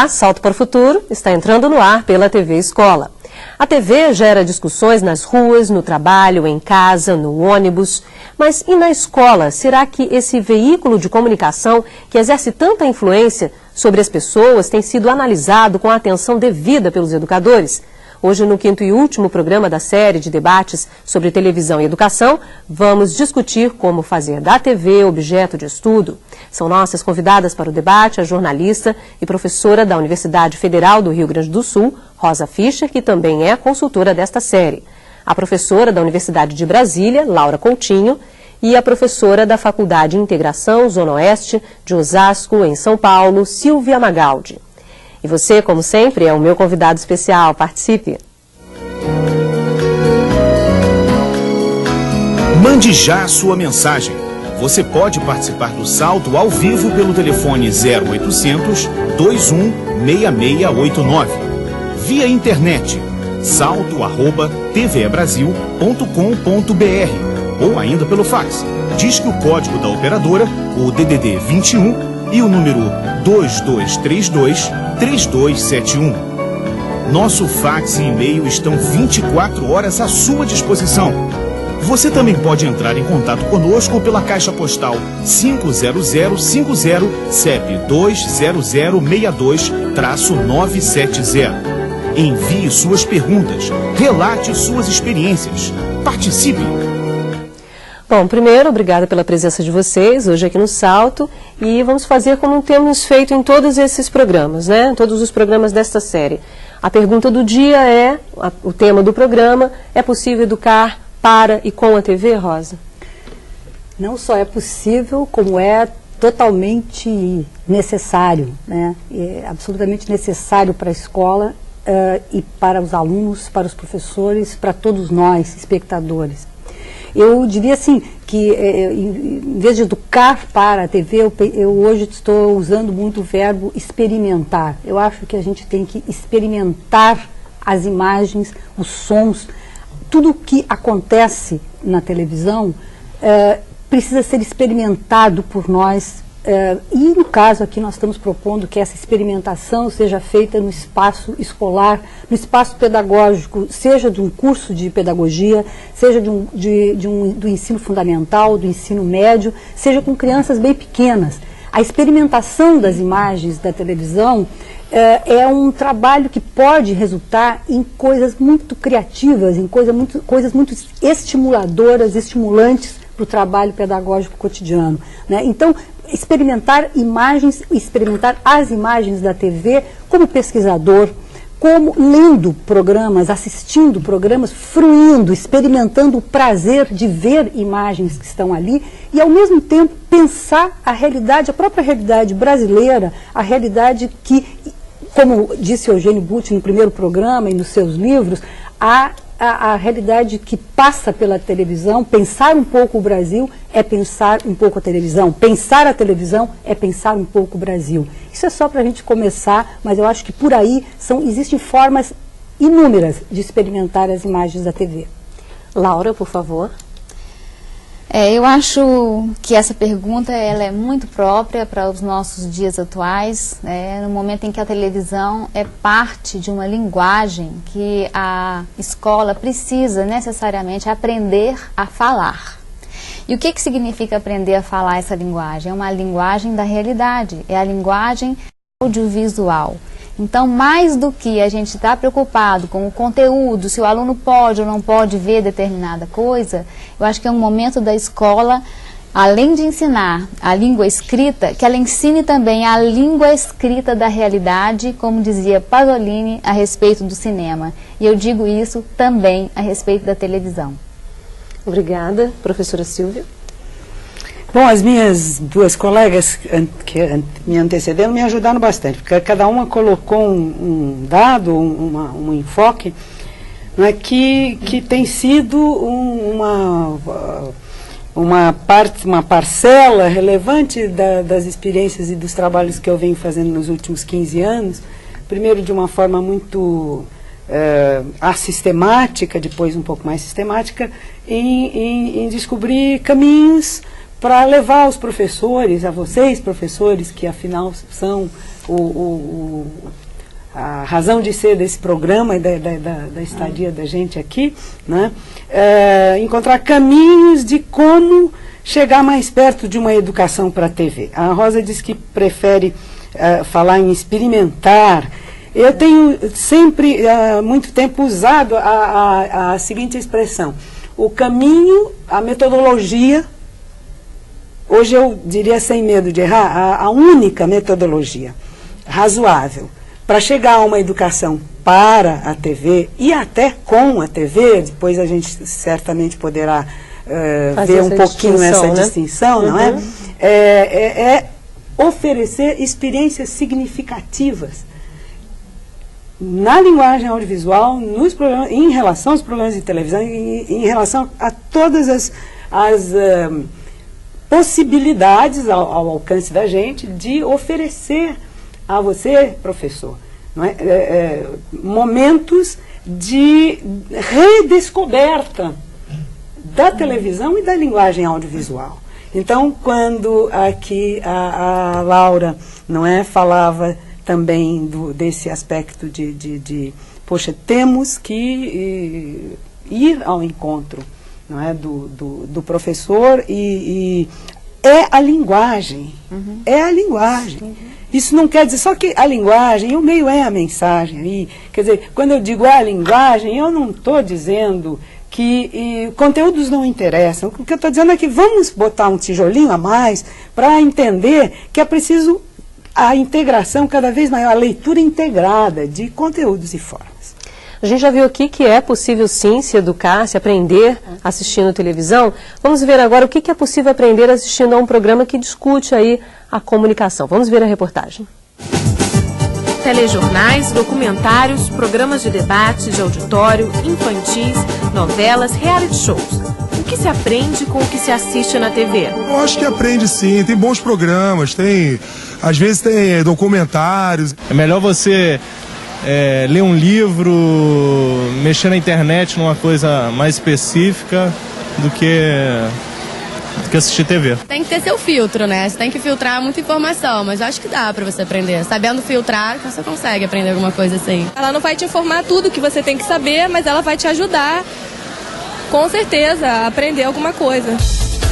Olá, Salto para o Futuro está entrando no ar pela TV Escola. A TV gera discussões nas ruas, no trabalho, em casa, no ônibus. Mas e na escola? Será que esse veículo de comunicação que exerce tanta influência sobre as pessoas tem sido analisado com a atenção devida pelos educadores? Hoje, no quinto e último programa da série de debates sobre televisão e educação, vamos discutir como fazer da TV objeto de estudo. São nossas convidadas para o debate a jornalista e professora da Universidade Federal do Rio Grande do Sul, Rosa Fischer, que também é consultora desta série. A professora da Universidade de Brasília, Laura Coutinho, e a professora da Faculdade de Integração Zona Oeste de Osasco, em São Paulo, Silvia Magaldi. E você, como sempre, é o meu convidado especial. Participe! Mande já a sua mensagem. Você pode participar do Salto ao vivo pelo telefone 0800 21 6689. Via internet, salto@tvebrasil.com.br ou ainda pelo fax. Disque o código da operadora, o DDD 21 e o número 2232-3271. Nosso fax e e-mail estão 24 horas à sua disposição. Você também pode entrar em contato conosco pela caixa postal 50050, CEP 20062-970. Envie suas perguntas, relate suas experiências. Participe! Bom, primeiro, obrigada pela presença de vocês hoje aqui no Salto e vamos fazer como temos feito em todos esses programas, né? Todos os programas desta série. A pergunta do dia é, o tema do programa, é possível educar para e com a TV, Rosa? Não só é possível, como é totalmente necessário, né? É absolutamente necessário para a escola e para os alunos, para os professores, para todos nós, espectadores. Eu diria assim, que em vez de educar para a TV, eu hoje estou usando muito o verbo experimentar. Eu acho que a gente tem que experimentar as imagens, os sons, tudo o que acontece na televisão precisa ser experimentado por nós. E no caso aqui nós estamos propondo que essa experimentação seja feita no espaço escolar, no espaço pedagógico, seja de um curso de pedagogia, seja do ensino fundamental, do ensino médio, seja com crianças bem pequenas. A experimentação das imagens da televisão é um trabalho que pode resultar em coisas muito criativas, em coisas muito estimuladoras, estimulantes para o trabalho pedagógico cotidiano, né? Então, experimentar as imagens da TV como pesquisador, como lendo programas, assistindo programas, fruindo, experimentando o prazer de ver imagens que estão ali e, ao mesmo tempo, pensar a realidade, a própria realidade brasileira, a realidade que, como disse Eugênio Butti no primeiro programa e nos seus livros, a realidade que passa pela televisão. Pensar um pouco o Brasil é pensar um pouco a televisão. Pensar a televisão é pensar um pouco o Brasil. Isso é só para a gente começar, mas eu acho que por aí existem formas inúmeras de experimentar as imagens da TV. Laura, por favor. Eu acho que essa pergunta ela é muito própria para os nossos dias atuais, né, no momento em que a televisão é parte de uma linguagem que a escola precisa necessariamente aprender a falar. E o que significa aprender a falar essa linguagem? É uma linguagem da realidade, é a linguagem audiovisual. Então, mais do que a gente está preocupado com o conteúdo, se o aluno pode ou não pode ver determinada coisa, eu acho que é um momento da escola, além de ensinar a língua escrita, que ela ensine também a língua escrita da realidade, como dizia Pasolini a respeito do cinema. E eu digo isso também a respeito da televisão. Obrigada. Professora Silvia. Bom, as minhas duas colegas que me antecederam me ajudaram bastante, porque cada uma colocou um dado, um enfoque, né, que tem sido uma parcela relevante das experiências e dos trabalhos que eu venho fazendo nos últimos 15 anos, primeiro de uma forma muito assistemática, depois um pouco mais sistemática, em descobrir caminhos para levar os professores, a vocês professores, que afinal são a razão de ser desse programa e da estadia da gente aqui, né? Encontrar caminhos de como chegar mais perto de uma educação para a TV. A Rosa diz que prefere falar em experimentar. Eu tenho sempre, há muito tempo, usado a seguinte expressão: o caminho, a metodologia, hoje eu diria sem medo de errar, a única metodologia razoável para chegar a uma educação para a TV e até com a TV, depois a gente certamente poderá ver um pouquinho essa distinção, não é? É oferecer experiências significativas na linguagem audiovisual, nos programas, em relação aos programas de televisão, em relação a todas as possibilidades ao alcance da gente de oferecer a você, professor, não é? Momentos de redescoberta da televisão e da linguagem audiovisual. Então, quando aqui a Laura, não é, falava também desse aspecto poxa, temos que ir ao encontro, não é, do professor e é a linguagem, é a linguagem. Isso não quer dizer só que a linguagem, o meio é a mensagem. E, quer dizer, quando eu digo a linguagem, eu não estou dizendo que conteúdos não interessam. O que eu estou dizendo é que vamos botar um tijolinho a mais para entender que é preciso a integração cada vez maior, a leitura integrada de conteúdos e formas. A gente já viu aqui que é possível sim se educar, se aprender assistindo televisão. Vamos ver agora o que é possível aprender assistindo a um programa que discute aí a comunicação. Vamos ver a reportagem. Telejornais, documentários, programas de debate, de auditório, infantis, novelas, reality shows. O que se aprende com o que se assiste na TV? Eu acho que aprende sim, tem bons programas, às vezes tem documentários. É melhor você ler um livro, mexer na internet numa coisa mais específica do que assistir TV. Tem que ter seu filtro, né? Você tem que filtrar muita informação, mas eu acho que dá pra você aprender. Sabendo filtrar, você consegue aprender alguma coisa assim. Ela não vai te informar tudo que você tem que saber, mas ela vai te ajudar, com certeza, a aprender alguma coisa.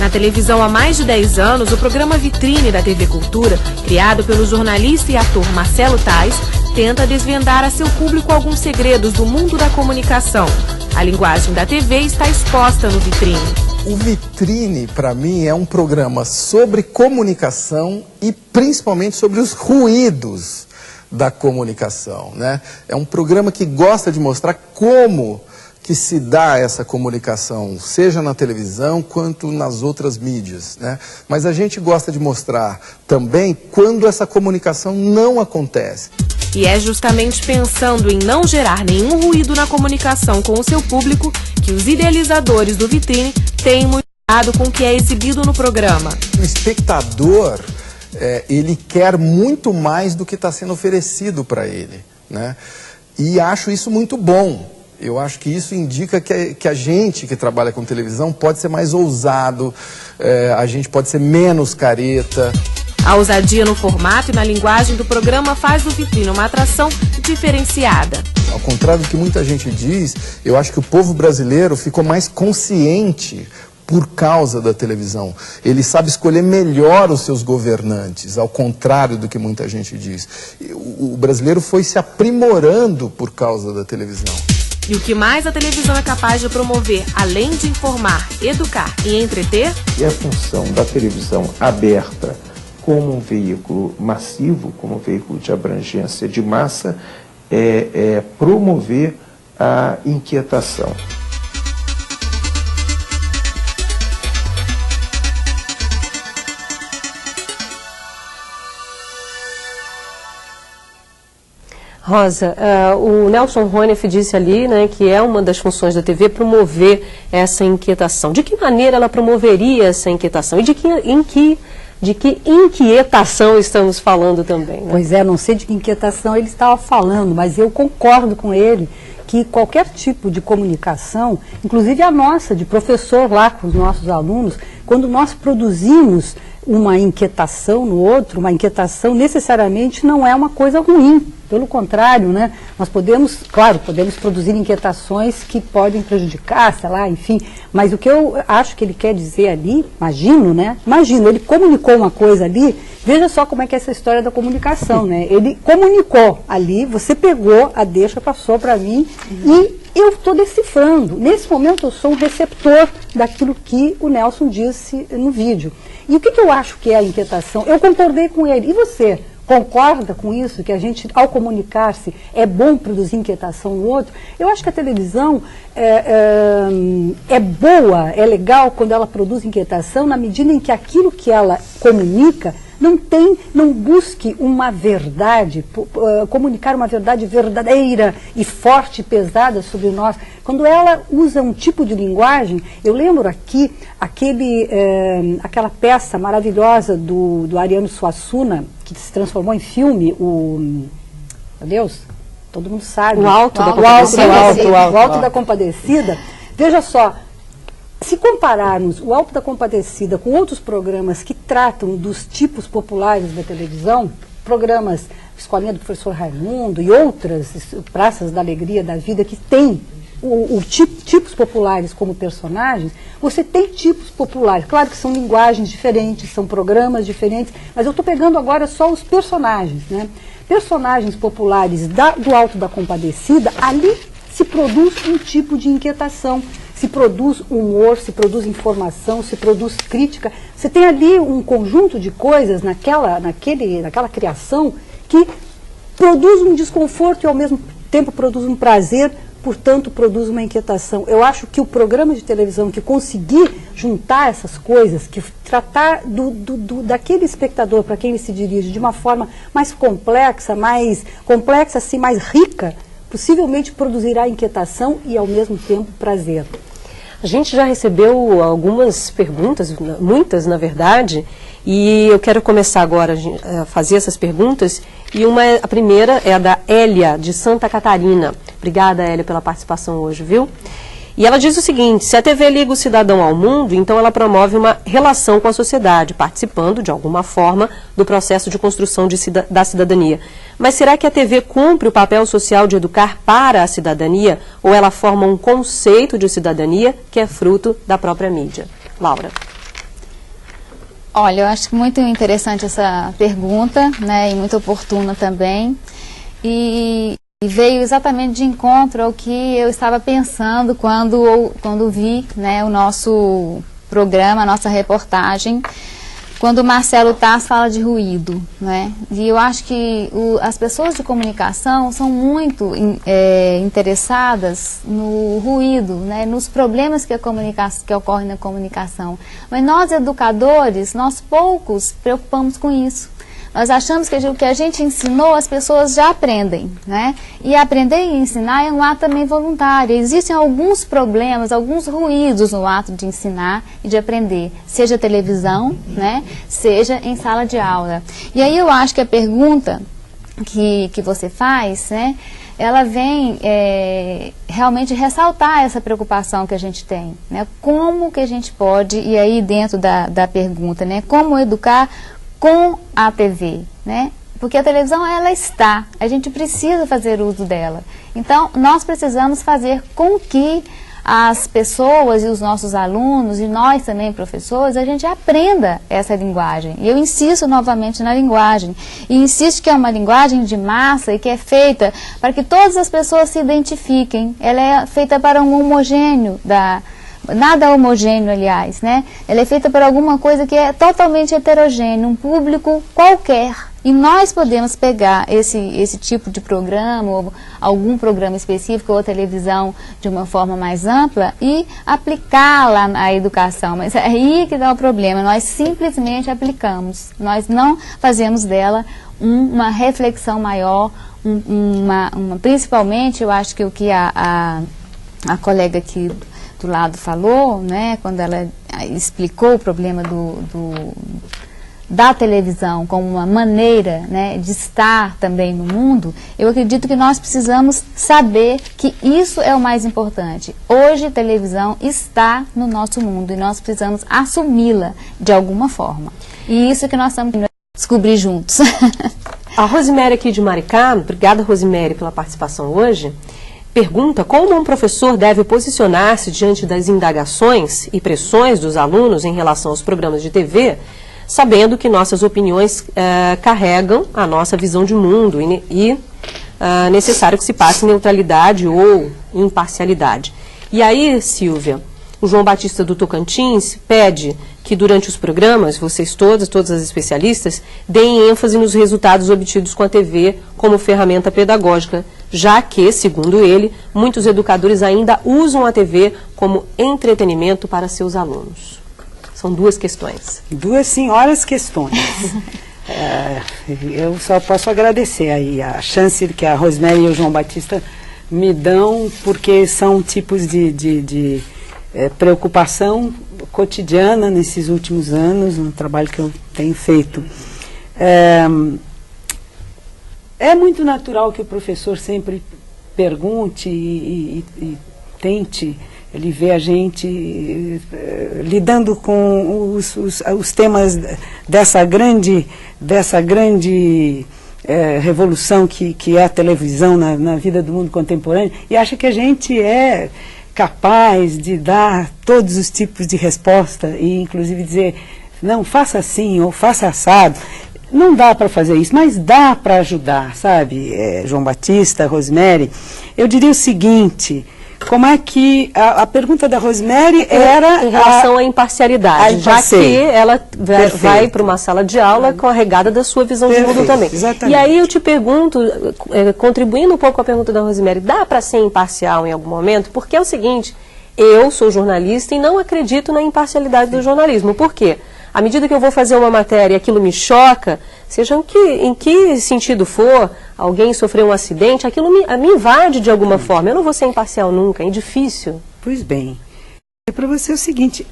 Na televisão há mais de 10 anos, o programa Vitrine da TV Cultura, criado pelo jornalista e ator Marcelo Tais, tenta desvendar a seu público alguns segredos do mundo da comunicação. A linguagem da TV está exposta no Vitrine. O Vitrine, para mim, é um programa sobre comunicação e principalmente sobre os ruídos da comunicação, né? É um programa que gosta de mostrar como que se dá essa comunicação, seja na televisão quanto nas outras mídias, né? Mas a gente gosta de mostrar também quando essa comunicação não acontece. E é justamente pensando em não gerar nenhum ruído na comunicação com o seu público que os idealizadores do Vitrine têm muito cuidado com o que é exibido no programa. O espectador, ele quer muito mais do que está sendo oferecido para ele, né? E acho isso muito bom. Eu acho que isso indica que a gente que trabalha com televisão pode ser mais ousado, a gente pode ser menos careta. A ousadia no formato e na linguagem do programa faz do Vitrine uma atração diferenciada. Ao contrário do que muita gente diz, eu acho que o povo brasileiro ficou mais consciente por causa da televisão. Ele sabe escolher melhor os seus governantes, ao contrário do que muita gente diz. O brasileiro foi se aprimorando por causa da televisão. E o que mais a televisão é capaz de promover, além de informar, educar e entreter? E a função da televisão aberta como um veículo massivo, como um veículo de abrangência de massa, é promover a inquietação. Rosa, o Nelson Ronef disse ali, né, que é uma das funções da TV promover essa inquietação. De que maneira ela promoveria essa inquietação? E de que inquietação estamos falando também? Né? Pois é, não sei de que inquietação ele estava falando, mas eu concordo com ele que qualquer tipo de comunicação, inclusive a nossa, de professor lá com os nossos alunos, quando nós produzimos uma inquietação no outro, uma inquietação necessariamente não é uma coisa ruim. Pelo contrário, né? Nós podemos, claro, podemos produzir inquietações que podem prejudicar, sei lá, enfim. Mas o que eu acho que ele quer dizer ali, imagino, né? Imagino, ele comunicou uma coisa ali, veja só como é que é essa história da comunicação, né? Ele comunicou ali, você pegou a deixa, passou para mim e eu estou decifrando. Nesse momento eu sou um receptor daquilo que o Nelson disse no vídeo. E o que eu acho que é a inquietação? Eu concordei com ele. E você? Concorda com isso, que a gente, ao comunicar-se, é bom produzir inquietação no outro? Eu acho que a televisão é boa, é legal quando ela produz inquietação, na medida em que aquilo que ela comunica não busque uma verdade, comunicar uma verdade verdadeira e forte e pesada sobre nós. Quando ela usa um tipo de linguagem, eu lembro aqui aquela peça maravilhosa do Ariano Suassuna, que se transformou em filme, meu Deus, todo mundo sabe. O Alto da Compadecida. Veja só, se compararmos o Alto da Compadecida com outros programas que tratam dos tipos populares da televisão, programas Escolinha do Professor Raimundo e outras, Praças da Alegria da Vida, que tem tipos populares como personagens, você tem tipos populares. Claro que são linguagens diferentes, são programas diferentes, mas eu estou pegando agora só os personagens, né? Personagens populares do Alto da Compadecida, ali se produz um tipo de inquietação, se produz humor, se produz informação, se produz crítica. Você tem ali um conjunto de coisas naquela criação que produz um desconforto e ao mesmo tempo produz um prazer, portanto produz uma inquietação. Eu acho que o programa de televisão que conseguir juntar essas coisas, que tratar daquele espectador para quem ele se dirige de uma forma mais complexa, assim, mais rica, possivelmente produzirá inquietação e ao mesmo tempo prazer. A gente já recebeu algumas perguntas, muitas na verdade, e eu quero começar agora a fazer essas perguntas. E a primeira é a da Hélia, de Santa Catarina. Obrigada, Hélia, pela participação hoje, viu? E ela diz o seguinte: se a TV liga o cidadão ao mundo, então ela promove uma relação com a sociedade, participando, de alguma forma, do processo de construção da cidadania. Mas será que a TV cumpre o papel social de educar para a cidadania, ou ela forma um conceito de cidadania que é fruto da própria mídia? Laura. Olha, eu acho muito interessante essa pergunta, né, e muito oportuna também. E veio exatamente de encontro ao que eu estava pensando quando vi, né, o nosso programa, a nossa reportagem, quando o Marcelo Taz fala de ruído, né? E eu acho que as pessoas de comunicação são muito interessadas no ruído, né? Nos problemas que ocorrem na comunicação. Mas nós, educadores, nós poucos preocupamos com isso. Nós achamos que o que a gente ensinou, as pessoas já aprendem, né? E aprender e ensinar é um ato também voluntário. Existem alguns problemas, alguns ruídos no ato de ensinar e de aprender, seja televisão, né? Seja em sala de aula. E aí eu acho que a pergunta que você faz, né? Ela vem realmente ressaltar essa preocupação que a gente tem, né? Como que a gente pode, e aí dentro da pergunta, né? Como educar com a TV, né? Porque a televisão, ela está, a gente precisa fazer uso dela. Então, nós precisamos fazer com que as pessoas e os nossos alunos, e nós também, professores, a gente aprenda essa linguagem. E eu insisto novamente na linguagem. E insisto que é uma linguagem de massa e que é feita para que todas as pessoas se identifiquem. Ela é feita para um homogêneo nada homogêneo, aliás, né? Ela é feita por alguma coisa que é totalmente heterogêneo, um público qualquer. E nós podemos pegar esse tipo de programa, ou algum programa específico, ou televisão de uma forma mais ampla, e aplicá-la na educação. Mas é aí que dá o problema, nós simplesmente aplicamos. Nós não fazemos dela uma reflexão maior, principalmente, eu acho que o que a colega aqui do lado falou, né, quando ela explicou o problema da televisão como uma maneira, né, de estar também no mundo, eu acredito que nós precisamos saber que isso é o mais importante. Hoje a televisão está no nosso mundo e nós precisamos assumi-la de alguma forma. E isso é que nós estamos tentando descobrir juntos. A Rosemary aqui de Maricá, obrigada Rosemary pela participação hoje, pergunta como um professor deve posicionar-se diante das indagações e pressões dos alunos em relação aos programas de TV, sabendo que nossas opiniões carregam a nossa visão de mundo e necessário que se passe neutralidade ou imparcialidade. E aí, Silvia, o João Batista do Tocantins pede que durante os programas, vocês todas as especialistas, deem ênfase nos resultados obtidos com a TV como ferramenta pedagógica, já que, segundo ele, muitos educadores ainda usam a TV como entretenimento para seus alunos. São duas questões. Duas senhoras questões. Eu só posso agradecer aí a chance que a Rosemary e o João Batista me dão, porque são tipos de preocupação cotidiana nesses últimos anos, no trabalho que eu tenho feito. É muito natural que o professor sempre pergunte e tente, ele vê a gente lidando com os temas dessa grande revolução que é a televisão na vida do mundo contemporâneo, e acha que a gente é capaz de dar todos os tipos de resposta e inclusive dizer, não, faça assim ou faça assado. Não dá para fazer isso, mas dá para ajudar, sabe, João Batista, Rosemary. Eu diria o seguinte, como é que a pergunta da Rosemary era em relação à imparcialidade, já que ela vai para uma sala de aula carregada da sua visão de mundo também. Exatamente. E aí eu te pergunto, contribuindo um pouco com a pergunta da Rosemary, dá para ser imparcial em algum momento? Porque é o seguinte, eu sou jornalista e não acredito na imparcialidade do jornalismo. Por quê? À medida que eu vou fazer uma matéria e aquilo me choca, seja em que sentido for, alguém sofreu um acidente, aquilo me invade de alguma forma. Eu não vou ser imparcial nunca, é difícil. Pois bem, é para você o seguinte,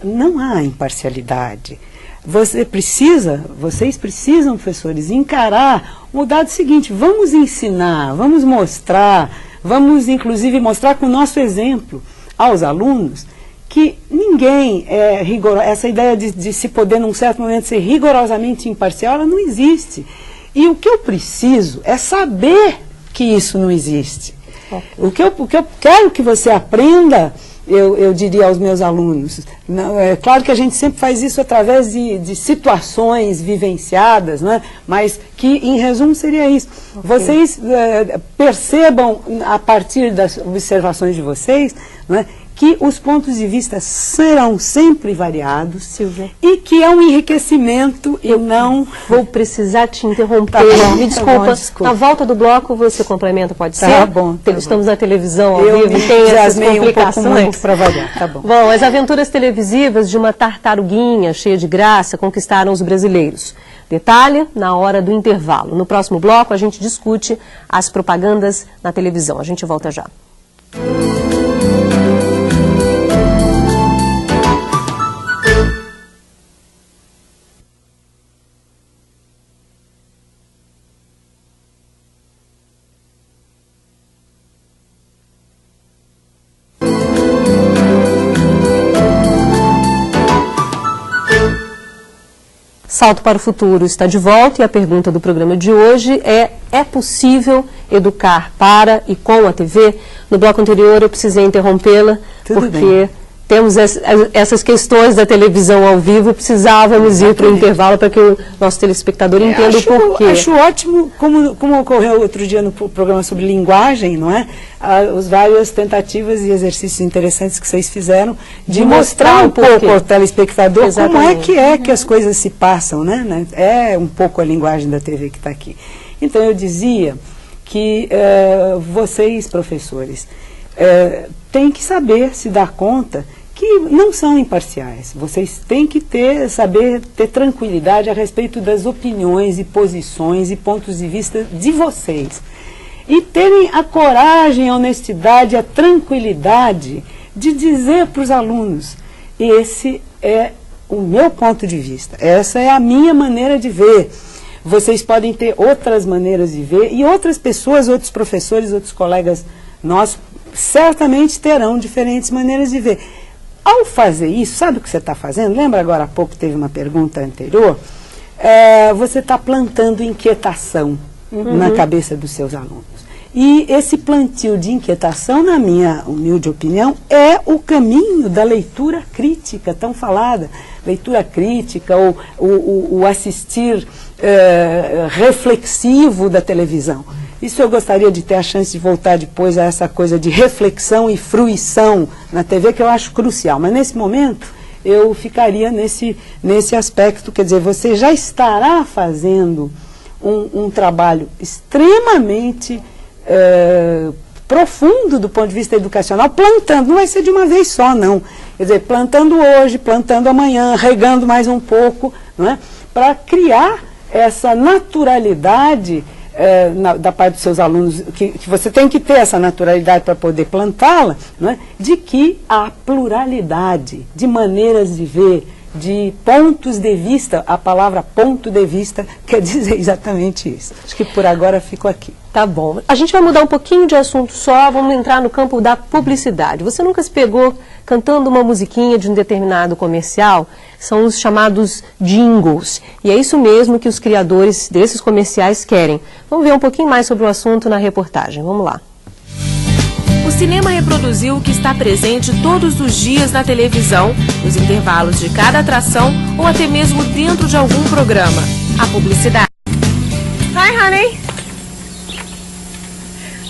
não há imparcialidade. Vocês precisam, professores, encarar o dado seguinte, vamos ensinar, vamos mostrar, vamos inclusive mostrar com o nosso exemplo aos alunos que ninguém é rigoroso, essa ideia de se poder num certo momento ser rigorosamente imparcial, ela não existe. E o que eu preciso é saber que isso não existe. Okay. O que eu quero que você aprenda, eu diria aos meus alunos, não, é claro que a gente sempre faz isso através de situações vivenciadas, né? Mas que em resumo seria isso. Okay. Vocês percebam a partir das observações de vocês, né, que os pontos de vista serão sempre variados, Silvia, e que é um enriquecimento e não... Vou precisar te interromper, me desculpa. Na volta do bloco você complementa, pode ser? Tá bom. Estamos na televisão ao vivo e tem essas complicações. Um pouco para variar, tá bom. Bom, as aventuras televisivas de uma tartaruguinha cheia de graça conquistaram os brasileiros. Detalhe, na hora do intervalo. No próximo bloco a gente discute as propagandas na televisão. A gente volta já. Salto para o Futuro está de volta e a pergunta do programa de hoje é possível educar para e com a TV? No bloco anterior eu precisei interrompê-la porque temos essas questões da televisão ao vivo, precisávamos ir para o intervalo para que o nosso telespectador entenda o porquê. Acho ótimo, como ocorreu outro dia no programa sobre linguagem, não é? As várias tentativas e exercícios interessantes que vocês fizeram de mostrar um pouco ao telespectador como é que as coisas se passam, né? É um pouco a linguagem da TV que está aqui. Então eu dizia que vocês, professores, têm que saber se dar conta que não são imparciais. Vocês têm que saber ter tranquilidade a respeito das opiniões e posições e pontos de vista de vocês. E terem a coragem, a honestidade, a tranquilidade de dizer para os alunos, esse é o meu ponto de vista. Essa é a minha maneira de ver. Vocês podem ter outras maneiras de ver e outras pessoas, outros professores, outros colegas nossos, certamente terão diferentes maneiras de ver. Ao fazer isso, sabe o que você está fazendo? Lembra agora há pouco teve uma pergunta anterior? Você está plantando inquietação na cabeça dos seus alunos. E esse plantio de inquietação, na minha humilde opinião, é o caminho da leitura crítica, tão falada. Leitura crítica, ou o assistir reflexivo da televisão. Isso eu gostaria de ter a chance de voltar depois a essa coisa de reflexão e fruição na TV, que eu acho crucial. Mas nesse momento, eu ficaria nesse aspecto, quer dizer, você já estará fazendo um trabalho extremamente profundo do ponto de vista educacional, plantando, não vai ser de uma vez só, não. Quer dizer, plantando hoje, plantando amanhã, regando mais um pouco, não é? Para criar essa naturalidade da parte dos seus alunos, que você tem que ter essa naturalidade para poder plantá-la, não é? De que há pluralidade de maneiras de ver, de pontos de vista. A palavra ponto de vista quer dizer exatamente isso. Acho que por agora fico aqui. Tá bom. A gente vai mudar um pouquinho de assunto só, vamos entrar no campo da publicidade. Você nunca se pegou cantando uma musiquinha de um determinado comercial? São os chamados jingles. E é isso mesmo que os criadores desses comerciais querem. Vamos ver um pouquinho mais sobre o assunto na reportagem. Vamos lá. O cinema reproduziu o que está presente todos os dias na televisão, nos intervalos de cada atração ou até mesmo dentro de algum programa. A publicidade. Hi, honey.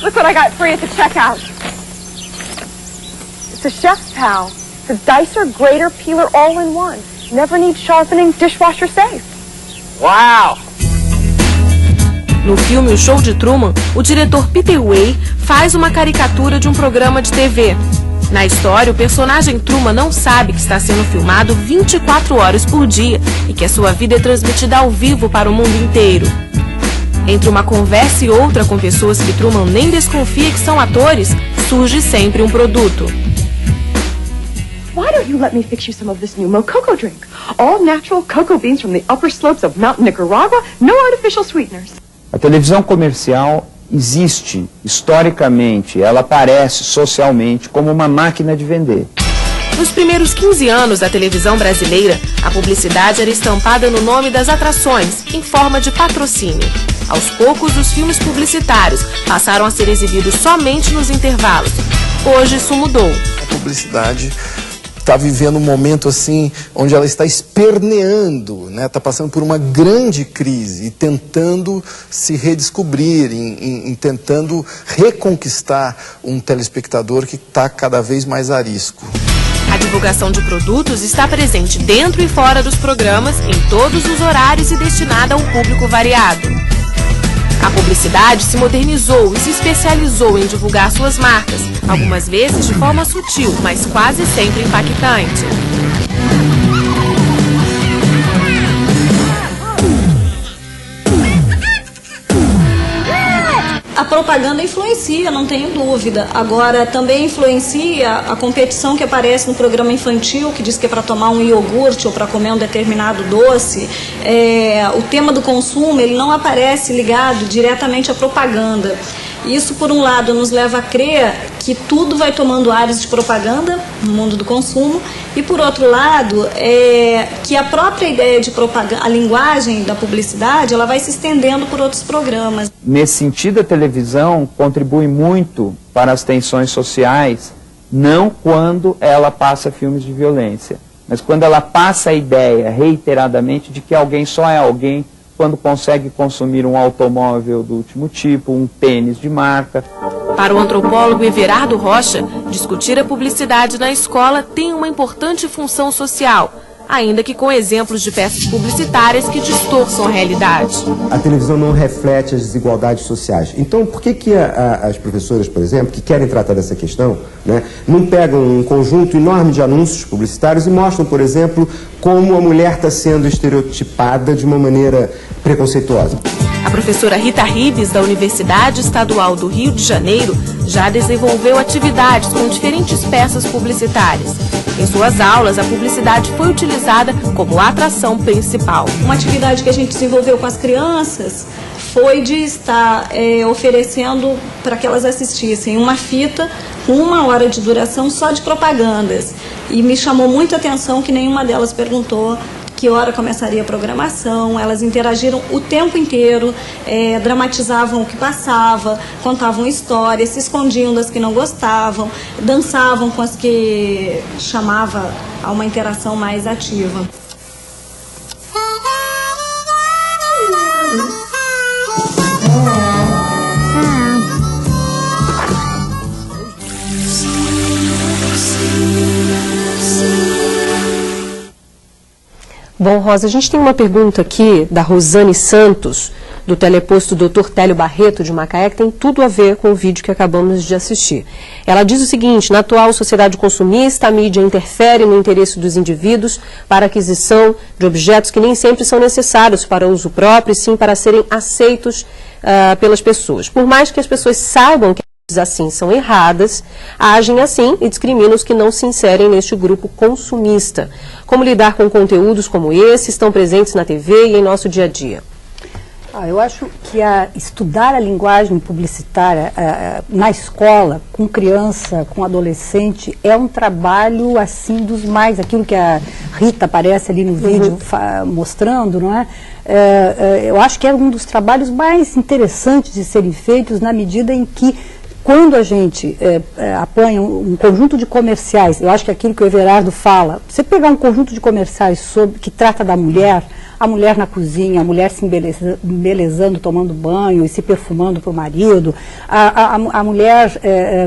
Look what I got for you at the checkout. It's a Chef's Pal. The dicer, grater, peeler, all in one. Never needs sharpening, dishwasher safe. Uau! No filme O Show de Truman, o diretor Peter Weir faz uma caricatura de um programa de TV. Na história, o personagem Truman não sabe que está sendo filmado 24 horas por dia e que a sua vida é transmitida ao vivo para o mundo inteiro. Entre uma conversa e outra com pessoas que Truman nem desconfia que são atores, surge sempre um produto. Why don't you let me fix you some of this new Mococo drink? All natural cocoa beans from the upper slopes of Mountain Nicaragua, no artificial sweeteners. A televisão comercial existe historicamente, ela aparece socialmente como uma máquina de vender. Nos primeiros 15 anos da televisão brasileira, a publicidade era estampada no nome das atrações, em forma de patrocínio. Aos poucos, os filmes publicitários passaram a ser exibidos somente nos intervalos. Hoje, isso mudou. A publicidade está vivendo um momento assim, onde ela está esperneando, né? Está passando por uma grande crise e tentando se redescobrir, tentando reconquistar um telespectador que está cada vez mais a risco. A divulgação de produtos está presente dentro e fora dos programas, em todos os horários e destinada a um público variado. A publicidade se modernizou e se especializou em divulgar suas marcas, algumas vezes de forma sutil, mas quase sempre impactante. A propaganda influencia, não tenho dúvida. Agora, também influencia a competição que aparece no programa infantil, que diz que é para tomar um iogurte ou para comer um determinado doce. O tema do consumo, ele não aparece ligado diretamente à propaganda. Isso, por um lado, nos leva a crer que tudo vai tomando áreas de propaganda no mundo do consumo, e, por outro lado, que a própria ideia de propaganda, a linguagem da publicidade, ela vai se estendendo por outros programas. Nesse sentido, a televisão contribui muito para as tensões sociais, não quando ela passa filmes de violência, mas quando ela passa a ideia, reiteradamente, de que alguém só é alguém quando consegue consumir um automóvel do último tipo, um tênis de marca. Para o antropólogo Everardo Rocha, discutir a publicidade na escola tem uma importante função social, ainda que com exemplos de peças publicitárias que distorçam a realidade. A televisão não reflete as desigualdades sociais. Então, por que as professoras, por exemplo, que querem tratar dessa questão, né, não pegam um conjunto enorme de anúncios publicitários e mostram, por exemplo, como a mulher está sendo estereotipada de uma maneira preconceituosa? A professora Rita Ribes, da Universidade Estadual do Rio de Janeiro, já desenvolveu atividades com diferentes peças publicitárias. Em suas aulas, a publicidade foi utilizada como atração principal. Uma atividade que a gente desenvolveu com as crianças foi de estar oferecendo para que elas assistissem uma fita com 1 hora de duração só de propagandas. E me chamou muita atenção que nenhuma delas perguntou que hora começaria a programação. Elas interagiram o tempo inteiro, dramatizavam o que passava, contavam histórias, se escondiam das que não gostavam, dançavam com as que chamava a uma interação mais ativa. Bom, Rosa, a gente tem uma pergunta aqui da Rosane Santos, do teleposto Dr. Télio Barreto de Macaé, que tem tudo a ver com o vídeo que acabamos de assistir. Ela diz o seguinte: na atual sociedade consumista, a mídia interfere no interesse dos indivíduos para a aquisição de objetos que nem sempre são necessários para uso próprio, e sim para serem aceitos pelas pessoas. Por mais que as pessoas saibam que assim são erradas, agem assim e discriminam os que não se inserem neste grupo consumista. Como lidar com conteúdos como esse estão presentes na TV e em nosso dia a dia? Eu acho que estudar a linguagem publicitária na escola, com criança, com adolescente, é um trabalho assim dos mais, aquilo que a Rita aparece ali no vídeo mostrando, não é? Eu acho que é um dos trabalhos mais interessantes de serem feitos, na medida em que, quando a gente apanha um conjunto de comerciais, eu acho que é aquilo que o Everardo fala, você pegar um conjunto de comerciais que trata da mulher, a mulher na cozinha, a mulher se embelezando, tomando banho e se perfumando para o marido, a mulher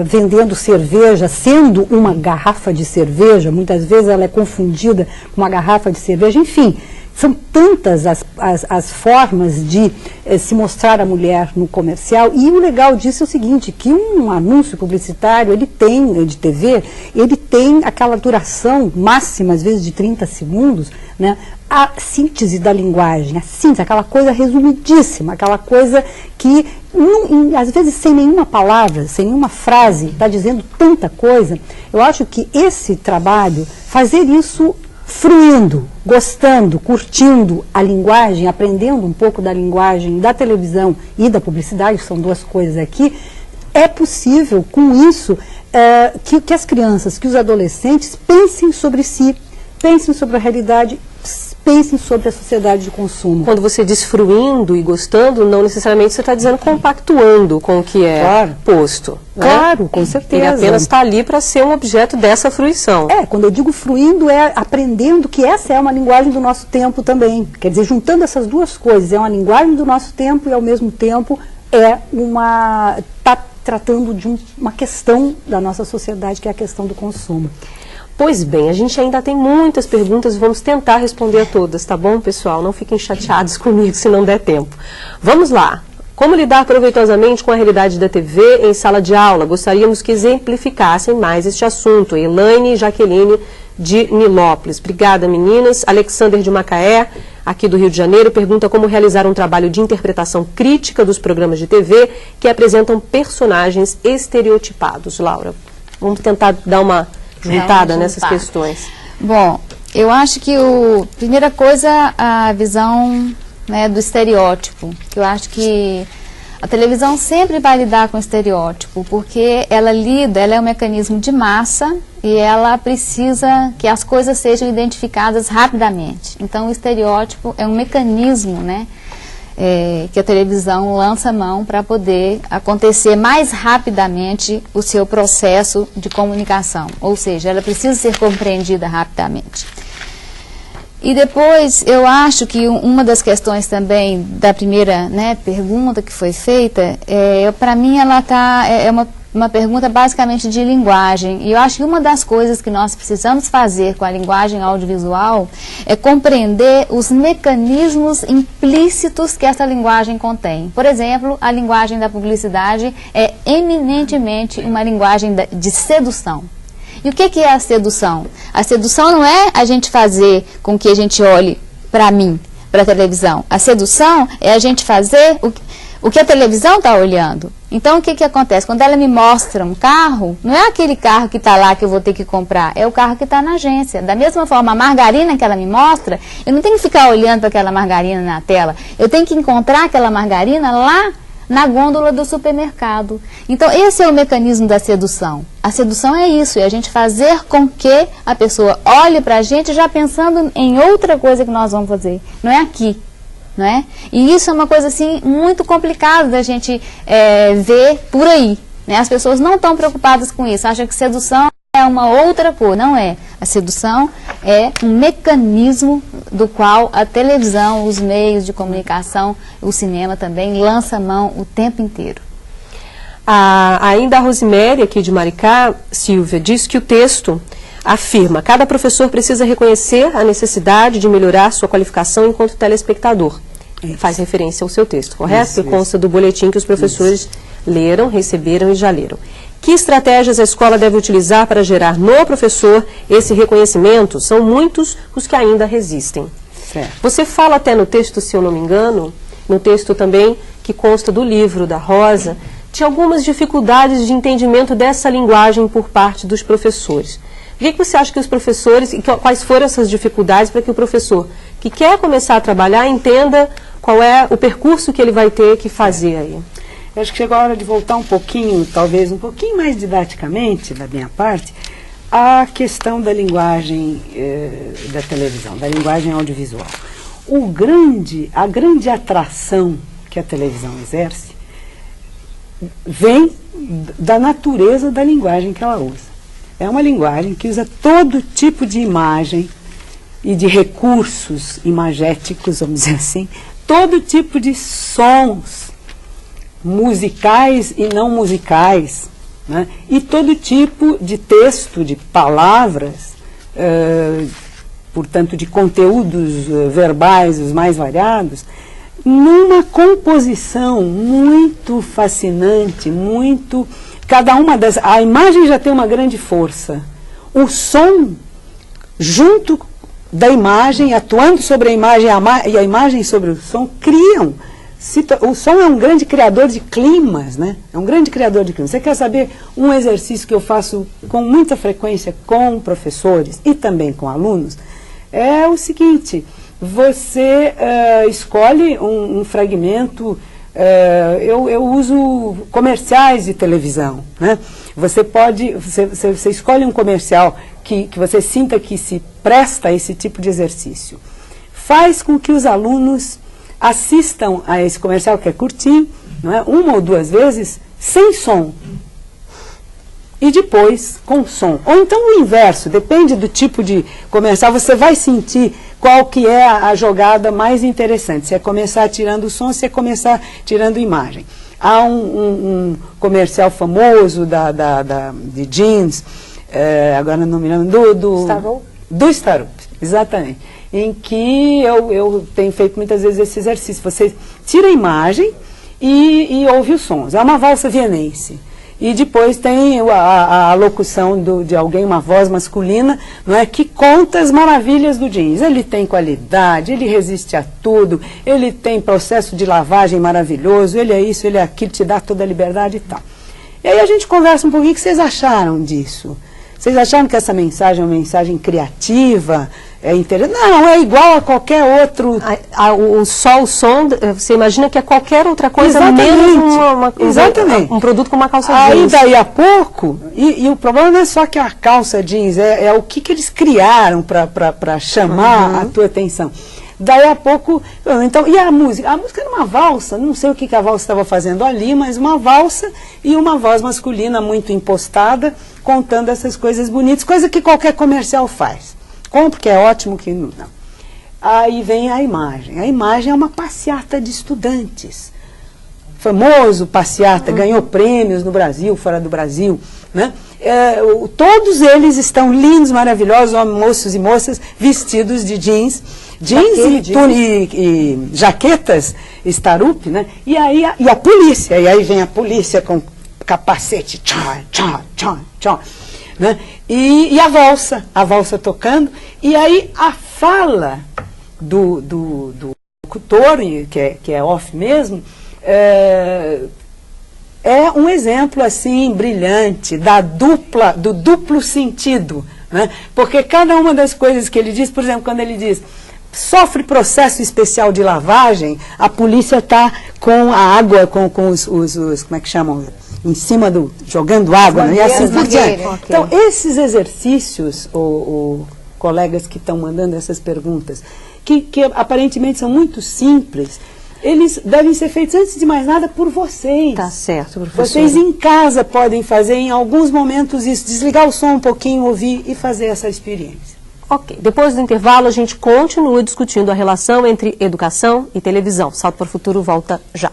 vendendo cerveja, sendo uma garrafa de cerveja, muitas vezes ela é confundida com uma garrafa de cerveja, enfim. São tantas as formas de se mostrar a mulher no comercial, e o legal disso é o seguinte, que um anúncio publicitário, ele tem, de TV, ele tem aquela duração máxima, às vezes de 30 segundos, né? A síntese da linguagem, a síntese, aquela coisa resumidíssima, aquela coisa que, às vezes sem nenhuma palavra, sem nenhuma frase, está dizendo tanta coisa. Eu acho que esse trabalho, fazer isso fruindo, gostando, curtindo a linguagem, aprendendo um pouco da linguagem da televisão e da publicidade, são duas coisas aqui, é possível, com isso, que as crianças, que os adolescentes pensem sobre si, pensem sobre a realidade, pensem sobre a sociedade de consumo. Quando você diz fruindo e gostando, não necessariamente você está dizendo compactuando com o que é posto. Claro, né? Com certeza. Ele apenas está ali para ser um objeto dessa fruição. Quando eu digo fruindo, é aprendendo que essa é uma linguagem do nosso tempo também. Quer dizer, juntando essas duas coisas, é uma linguagem do nosso tempo e, ao mesmo tempo, está tratando de uma questão da nossa sociedade, que é a questão do consumo. Pois bem, a gente ainda tem muitas perguntas e vamos tentar responder a todas, tá bom, pessoal? Não fiquem chateados comigo se não der tempo. Vamos lá. Como lidar proveitosamente com a realidade da TV em sala de aula? Gostaríamos que exemplificassem mais este assunto. Elaine e Jaqueline de Nilópolis. Obrigada, meninas. Alexander de Macaé, aqui do Rio de Janeiro, pergunta como realizar um trabalho de interpretação crítica dos programas de TV que apresentam personagens estereotipados. Laura, vamos tentar dar uma juntada nessas questões. Bom, eu acho que primeira coisa, a visão, né, do estereótipo, que eu acho que a televisão sempre vai lidar com estereótipo, porque ela é um mecanismo de massa e ela precisa que as coisas sejam identificadas rapidamente. Então o estereótipo é um mecanismo, né, que a televisão lança mão para poder acontecer mais rapidamente o seu processo de comunicação, ou seja, ela precisa ser compreendida rapidamente. E depois, eu acho que uma das questões também da primeira, né, pergunta que foi feita, para mim ela é uma pergunta basicamente de linguagem. E eu acho que uma das coisas que nós precisamos fazer com a linguagem audiovisual é compreender os mecanismos implícitos que essa linguagem contém. Por exemplo, a linguagem da publicidade é eminentemente uma linguagem de sedução. E o que é a sedução? A sedução não é a gente fazer com que a gente olhe para mim, para a televisão. A sedução é a gente fazer o que a televisão está olhando. Então, o que acontece? Quando ela me mostra um carro, não é aquele carro que está lá que eu vou ter que comprar, é o carro que está na agência. Da mesma forma, a margarina que ela me mostra, eu não tenho que ficar olhando para aquela margarina na tela. Eu tenho que encontrar aquela margarina lá na gôndola do supermercado. Então, esse é o mecanismo da sedução. A sedução é isso, é a gente fazer com que a pessoa olhe para a gente já pensando em outra coisa que nós vamos fazer. Não é aqui. Não é? E isso é uma coisa assim muito complicada da gente ver por aí, né? As pessoas não estão preocupadas com isso, acham que sedução é uma outra coisa. Não é. A sedução é um mecanismo do qual a televisão, os meios de comunicação, o cinema também lança mão o tempo inteiro. Ainda a Rosemary, aqui de Maricá, Silvia, diz que o texto afirma: cada professor precisa reconhecer a necessidade de melhorar sua qualificação enquanto telespectador. Faz referência ao seu texto, correto? Que consta do boletim que os professores leram, receberam e já leram. Que estratégias a escola deve utilizar para gerar no professor esse reconhecimento? São muitos os que ainda resistem. Certo. Você fala até no texto, se eu não me engano, no texto também que consta do livro da Rosa, de algumas dificuldades de entendimento dessa linguagem por parte dos professores. O que você acha que os professores, quais foram essas dificuldades para que o professor que quer começar a trabalhar entenda qual é o percurso que ele vai ter que fazer aí? Eu acho que chegou a hora de voltar um pouquinho, talvez um pouquinho mais didaticamente, da minha parte, à questão da linguagem da televisão, da linguagem audiovisual. A grande atração que a televisão exerce vem da natureza da linguagem que ela usa. É uma linguagem que usa todo tipo de imagem e de recursos imagéticos, vamos dizer assim, todo tipo de sons musicais e não musicais, né? E todo tipo de texto, de palavras, portanto, de conteúdos verbais os mais variados, numa composição muito fascinante, muito... Cada uma das... A imagem já tem uma grande força. O som, junto da imagem, atuando sobre a imagem e a imagem sobre o som, criam... O som é um grande criador de climas, né? É um grande criador de climas. Você quer saber um exercício que eu faço com muita frequência com professores e também com alunos? É o seguinte, você escolhe um fragmento... eu uso comerciais de televisão, né? Você escolhe um comercial que você sinta que se presta a esse tipo de exercício. Faz com que os alunos assistam a esse comercial, que é curtinho, não é? Uma ou duas vezes, sem som. E depois com som. Ou então o inverso, depende do tipo de comercial, você vai sentir qual que é a jogada mais interessante. Se é começar tirando som, se é começar tirando imagem. Há um comercial famoso de jeans, agora não me lembro, do Starup, exatamente, em que eu tenho feito muitas vezes esse exercício. Você tira a imagem e ouve os sons. É uma valsa vienense. E depois tem a locução de alguém, uma voz masculina, não é, que conta as maravilhas do jeans. Ele tem qualidade, ele resiste a tudo, ele tem processo de lavagem maravilhoso, ele é isso, ele é aquilo, te dá toda a liberdade e tal. E aí a gente conversa um pouquinho, o que vocês acharam disso? Vocês acharam que essa mensagem é uma mensagem criativa? É interessante? Não, é igual a qualquer outro... O som, você imagina que é qualquer outra coisa, exatamente, menos um produto com uma calça jeans. Aí daí a pouco, e o problema não é só que a calça jeans, é o que eles criaram para chamar a tua atenção. Daí a pouco, então, e a música? A música era uma valsa, não sei o que a valsa estava fazendo ali, mas uma valsa e uma voz masculina muito impostada, contando essas coisas bonitas, coisa que qualquer comercial faz. Compre, que é ótimo, que não. Aí vem a imagem. A imagem é uma passeata de estudantes. Famoso passeata, ganhou prêmios no Brasil, fora do Brasil, né? Todos eles estão lindos, maravilhosos, moços e moças, vestidos de jeans e jaquetas Starup, né? E a polícia, e aí vem a polícia com capacete, né? E a valsa tocando, e aí a fala do locutor, que é off mesmo, é um exemplo assim brilhante do duplo sentido, né? Porque cada uma das coisas que ele diz, por exemplo, quando ele diz sofre processo especial de lavagem, a polícia está com a água, com os como é que chamam, em cima jogando água, né? E assim por diante. Então, esses exercícios, colegas que estão mandando essas perguntas, que aparentemente são muito simples, eles devem ser feitos, antes de mais nada, por vocês. Tá certo, professora. Vocês em casa podem fazer, em alguns momentos, isso, desligar o som um pouquinho, ouvir e fazer essa experiência. Ok, depois do intervalo a gente continua discutindo a relação entre educação e televisão. Salto para o Futuro volta já.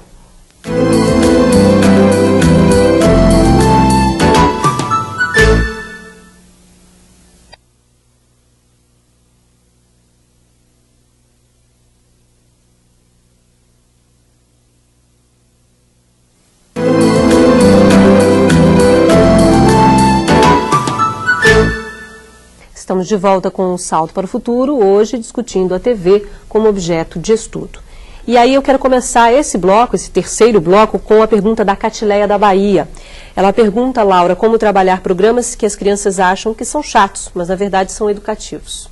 Estamos de volta com o Salto para o Futuro, hoje discutindo a TV como objeto de estudo. E aí eu quero começar esse bloco, esse terceiro bloco, com a pergunta da Catileia da Bahia. Ela pergunta, Laura, como trabalhar programas que as crianças acham que são chatos, mas na verdade são educativos.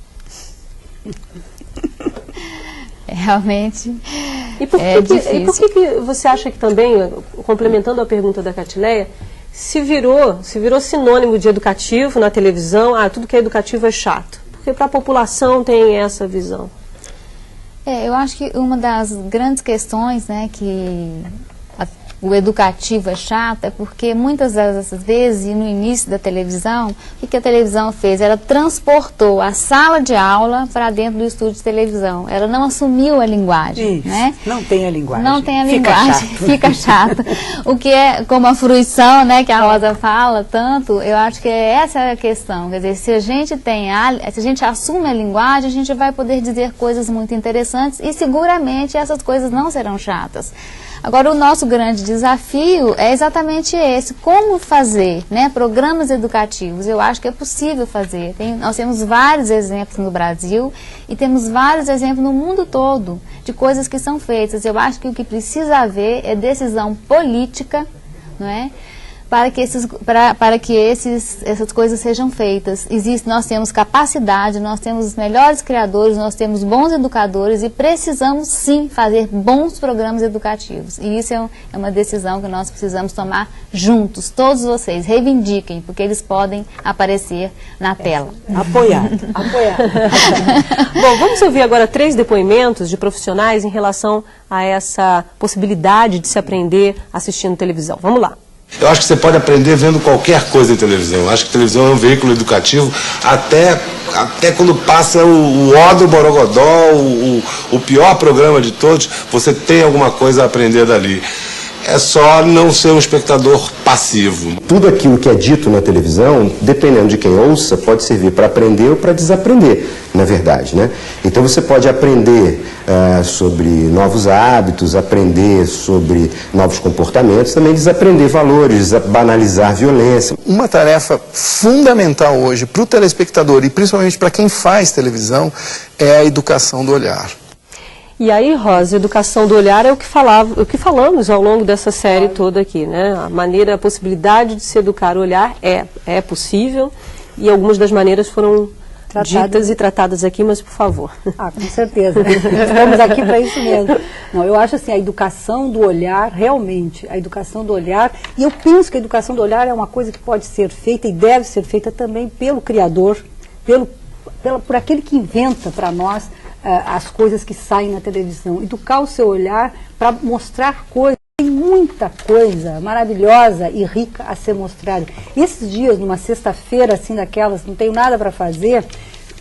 Realmente E por que você acha que também, complementando a pergunta da Catileia, se virou sinônimo de educativo na televisão, tudo que é educativo é chato? Porque para a população tem essa visão. Eu acho que uma das grandes questões, né, que o educativo é chato, é porque muitas dessas vezes, e no início da televisão, o que a televisão fez? Ela transportou a sala de aula para dentro do estúdio de televisão. Ela não assumiu a linguagem. Isso, né? Não tem a linguagem. Não tem a linguagem, fica chato. O que é como a fruição, né, que a Rosa fala tanto, eu acho que essa é a questão. Quer dizer, se a gente assume a linguagem, a gente vai poder dizer coisas muito interessantes e seguramente essas coisas não serão chatas. Agora, o nosso grande desafio é exatamente esse, como fazer, né, programas educativos. Eu acho que é possível fazer. Nós temos vários exemplos no Brasil e temos vários exemplos no mundo todo de coisas que são feitas. Eu acho que o que precisa haver é decisão política, não é? Para que essas coisas sejam feitas. Nós temos capacidade, nós temos os melhores criadores, nós temos bons educadores e precisamos sim fazer bons programas educativos. E isso é uma decisão que nós precisamos tomar juntos, todos vocês, reivindiquem, porque eles podem aparecer na tela. Apoiado. Bom, vamos ouvir agora 3 depoimentos de profissionais em relação a essa possibilidade de se aprender assistindo televisão. Vamos lá. Eu acho que você pode aprender vendo qualquer coisa em televisão. Eu acho que a televisão é um veículo educativo até quando passa o ó do Borogodó, o pior programa de todos, você tem alguma coisa a aprender dali. É só não ser um espectador passivo. Tudo aquilo que é dito na televisão, dependendo de quem ouça, pode servir para aprender ou para desaprender, na verdade, né? Então você pode aprender sobre novos hábitos, aprender sobre novos comportamentos, também desaprender valores, banalizar violência. Uma tarefa fundamental hoje para o telespectador e principalmente para quem faz televisão é a educação do olhar. E aí, Rosa, educação do olhar é o que falamos ao longo dessa série toda aqui, né? A possibilidade de se educar o olhar é possível e algumas das maneiras foram ditas e tratadas aqui, mas por favor. Com certeza. Estamos aqui para isso mesmo. Não, eu acho assim, a educação do olhar, realmente, a educação do olhar, e eu penso que a educação do olhar é uma coisa que pode ser feita e deve ser feita também pelo criador, por aquele que inventa para nós as coisas que saem na televisão. Educar o seu olhar para mostrar coisas. Tem muita coisa maravilhosa e rica a ser mostrada. Esses dias, numa sexta-feira, assim, daquelas, não tenho nada para fazer,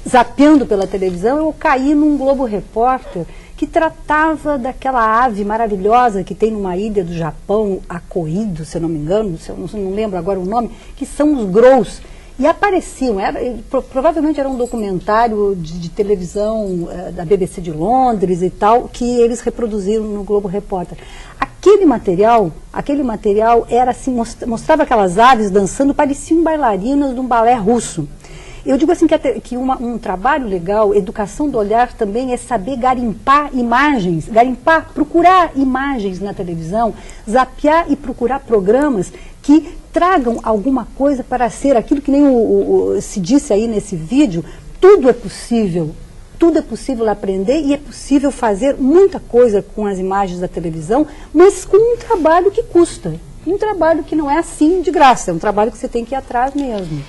zapeando pela televisão, eu caí num Globo Repórter que tratava daquela ave maravilhosa que tem numa ilha do Japão, Akoido, se eu não me engano, não lembro agora o nome, que são os grous. E apareciam, provavelmente era um documentário de televisão da BBC de Londres e tal, que eles reproduziram no Globo Repórter. Aquele material era assim, mostrava aquelas aves dançando, pareciam bailarinas de um balé russo. Eu digo assim que um trabalho legal, educação do olhar também é saber garimpar imagens, procurar imagens na televisão, zapear e procurar programas que tragam alguma coisa para ser aquilo que nem se disse aí nesse vídeo. Tudo é possível aprender e é possível fazer muita coisa com as imagens da televisão, mas com um trabalho que custa. Um trabalho que não é assim de graça, é um trabalho que você tem que ir atrás mesmo.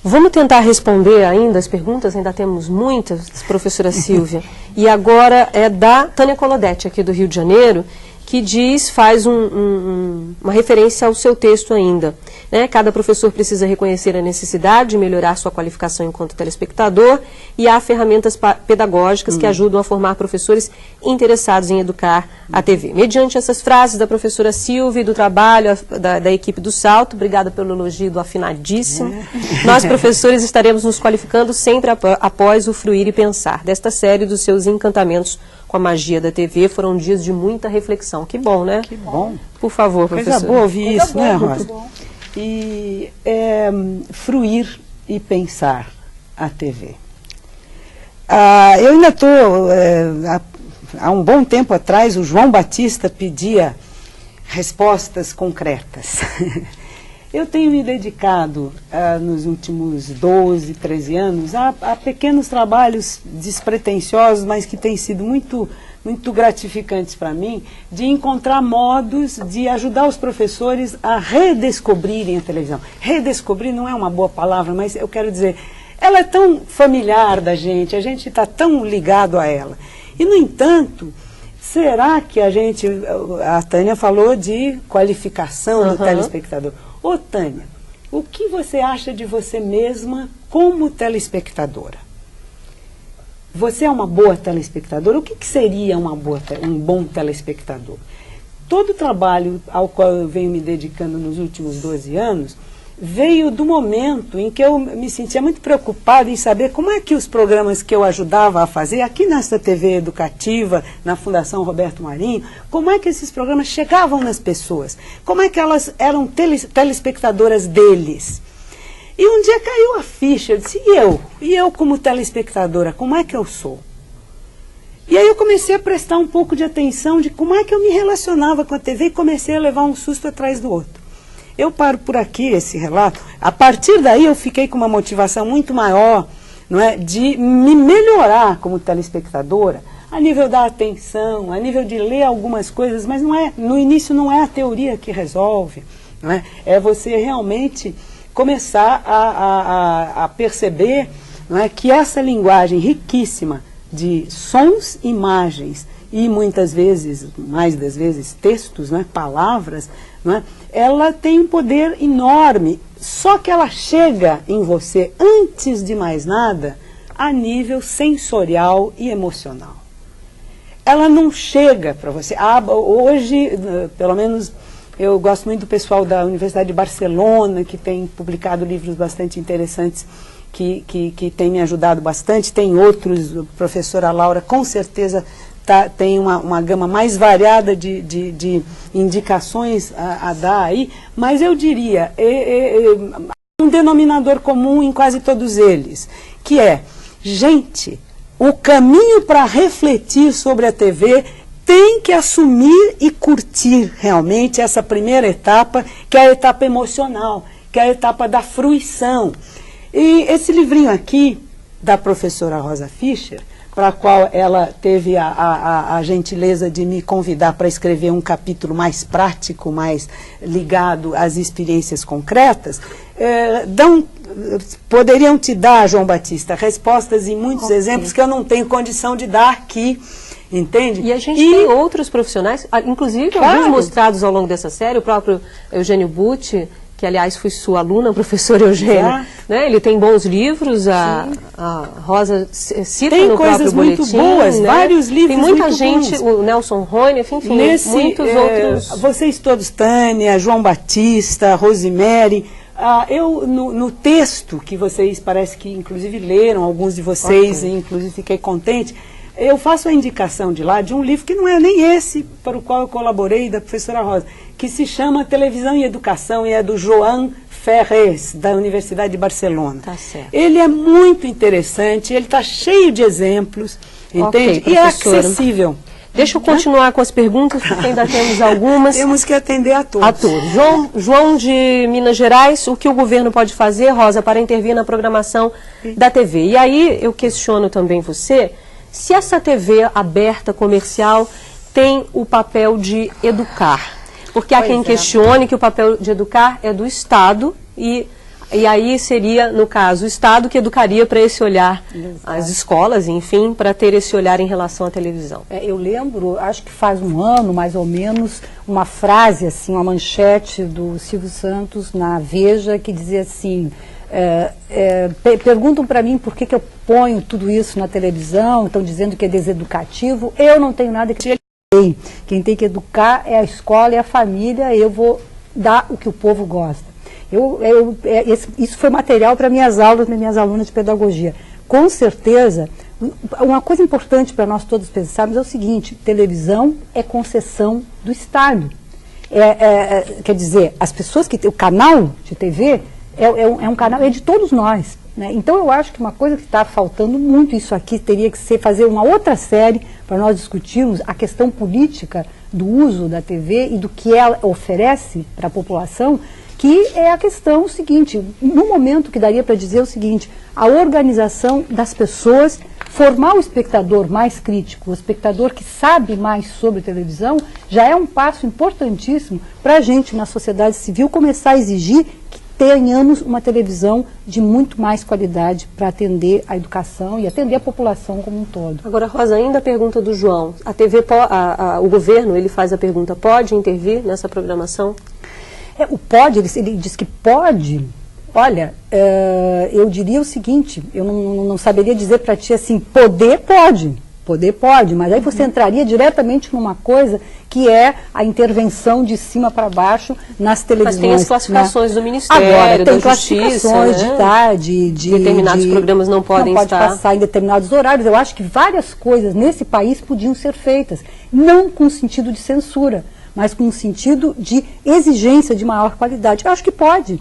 Vamos tentar responder ainda as perguntas, ainda temos muitas, professora Silvia. E agora é da Tânia Colodetti, aqui do Rio de Janeiro, que faz uma referência ao seu texto ainda. Né? Cada professor precisa reconhecer a necessidade de melhorar sua qualificação enquanto telespectador e há ferramentas pedagógicas que ajudam a formar professores interessados em educar a TV. Mediante essas frases da professora Silvia e do trabalho da equipe do Salto, obrigada pelo elogio do afinadíssimo, nós professores estaremos nos qualificando sempre após o Fruir e Pensar. Desta série dos seus encantamentos com a magia da TV, foram dias de muita reflexão. Que bom, né? Que bom. Por favor, professora. Coisa boa ouvir isso, né, Rosa? E fruir e pensar a TV. Eu ainda estou, há um bom tempo atrás, o João Batista pedia respostas concretas. Eu tenho me dedicado, nos últimos 12, 13 anos, a pequenos trabalhos despretensiosos, mas que têm sido muito gratificantes para mim, de encontrar modos de ajudar os professores a redescobrirem a televisão. Redescobrir não é uma boa palavra, mas eu quero dizer, ela é tão familiar da gente, a gente está tão ligado a ela. E, no entanto, será que a Tânia falou de qualificação do telespectador. Ô, Tânia, o que você acha de você mesma como telespectadora? Você é uma boa telespectadora? O que seria um bom telespectador? Todo o trabalho ao qual eu venho me dedicando nos últimos 12 anos veio do momento em que eu me sentia muito preocupada em saber como é que os programas que eu ajudava a fazer, aqui nessa TV educativa, na Fundação Roberto Marinho, como é que esses programas chegavam nas pessoas, como é que elas eram telespectadoras deles. E um dia caiu a ficha, eu disse, e eu como telespectadora, como é que eu sou? E aí eu comecei a prestar um pouco de atenção de como é que eu me relacionava com a TV e comecei a levar um susto atrás do outro. Eu paro por aqui esse relato. A partir daí eu fiquei com uma motivação muito maior, não é, de me melhorar como telespectadora, a nível da atenção, a nível de ler algumas coisas, mas no início não é a teoria que resolve, não é? É você realmente começar a perceber, não é, que essa linguagem riquíssima de sons, imagens e muitas vezes, mais das vezes, textos, né, palavras, não é, ela tem um poder enorme, só que ela chega em você, antes de mais nada, a nível sensorial e emocional. Ela não chega para você. Hoje, pelo menos, eu gosto muito do pessoal da Universidade de Barcelona, que tem publicado livros bastante interessantes, que tem me ajudado bastante. Tem outros, a professora Laura, com certeza, tem uma gama mais variada de indicações a dar aí, mas eu diria, um denominador comum em quase todos eles, que é, gente, o caminho para refletir sobre a TV tem que assumir e curtir realmente essa primeira etapa, que é a etapa emocional, que é a etapa da fruição. E esse livrinho aqui, da professora Rosa Fischer, para a qual ela teve a gentileza de me convidar para escrever um capítulo mais prático, mais ligado às experiências concretas, poderiam te dar, João Batista, respostas em muitos exemplos que eu não tenho condição de dar aqui, entende? E a gente tem outros profissionais, inclusive alguns mostrados ao longo dessa série, o próprio Eugênio Butti, que aliás fui sua aluna, professor Eugênio, né? Ele tem bons livros, a Rosa cita no próprio boletim. Tem coisas muito boas, né? Vários livros tem muita muito gente, bons. O Nelson Honeff, enfim, muitos outros. Vocês todos, Tânia, João Batista, Rosemary, no texto que vocês parece que inclusive leram, alguns de vocês, e inclusive fiquei contente, eu faço a indicação de lá de um livro que não é nem esse para o qual eu colaborei, da professora Rosa, que se chama Televisão e Educação, e é do Joan Ferrés, da Universidade de Barcelona. Tá certo. Ele é muito interessante, ele está cheio de exemplos, entende? Ok, e é professora. acessível. Deixa eu continuar com as perguntas, porque ainda temos algumas. Temos que atender a todos. A todos. João de Minas Gerais, o que o governo pode fazer, Rosa, para intervir na programação da TV? E aí eu questiono também você, se essa TV aberta, comercial, tem o papel de educar. Porque há quem questione que o papel de educar é do Estado e aí seria, no caso, o Estado que educaria para esse olhar, as escolas, enfim, para ter esse olhar em relação à televisão. Eu lembro, acho que faz um ano, mais ou menos, uma frase, assim, uma manchete do Silvio Santos na Veja, que dizia assim, perguntam para mim por que eu ponho tudo isso na televisão, estão dizendo que é deseducativo, eu não tenho nada que... Quem tem que educar é a escola e a família, eu vou dar o que o povo gosta. Isso foi material para minhas aulas, minhas alunas de pedagogia. Com certeza, uma coisa importante para nós todos pensarmos é o seguinte, televisão é concessão do Estado. Quer dizer, as pessoas que o canal de TV é um canal, é de todos nós. Né? Então eu acho que uma coisa que está faltando muito, isso aqui teria que ser fazer uma outra série para nós discutirmos a questão política do uso da TV e do que ela oferece para a população, que é a questão seguinte, no momento que daria para dizer o seguinte, a organização das pessoas, formar o espectador mais crítico, o espectador que sabe mais sobre televisão, já é um passo importantíssimo para a gente, na sociedade civil, começar a exigir que tenhamos uma televisão de muito mais qualidade para atender a educação e atender a população como um todo. Agora, Rosa, ainda a pergunta do João. A TV, o governo, ele faz a pergunta, pode intervir nessa programação? O pode, ele diz que pode. Olha, eu diria o seguinte, eu não saberia dizer para ti assim, poder pode, mas aí você entraria diretamente numa coisa que é a intervenção de cima para baixo nas televisões. Mas tem as classificações do Ministério, agora, tem da Justiça, classificações de determinados programas não podem pode passar em determinados horários. Eu acho que várias coisas nesse país podiam ser feitas, não com sentido de censura, mas com sentido de exigência de maior qualidade. Eu acho que pode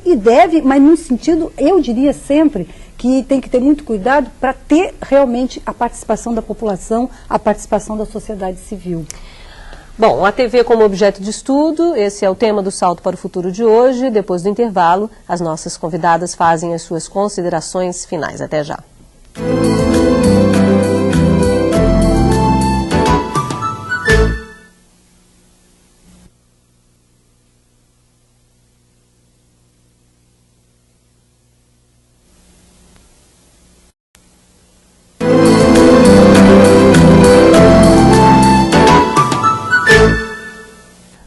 e deve, mas num sentido, eu diria sempre, que tem que ter muito cuidado para ter realmente a participação da população, a participação da sociedade civil. Bom, a TV como objeto de estudo, esse é o tema do Salto para o Futuro de hoje. Depois do intervalo, as nossas convidadas fazem as suas considerações finais. Até já.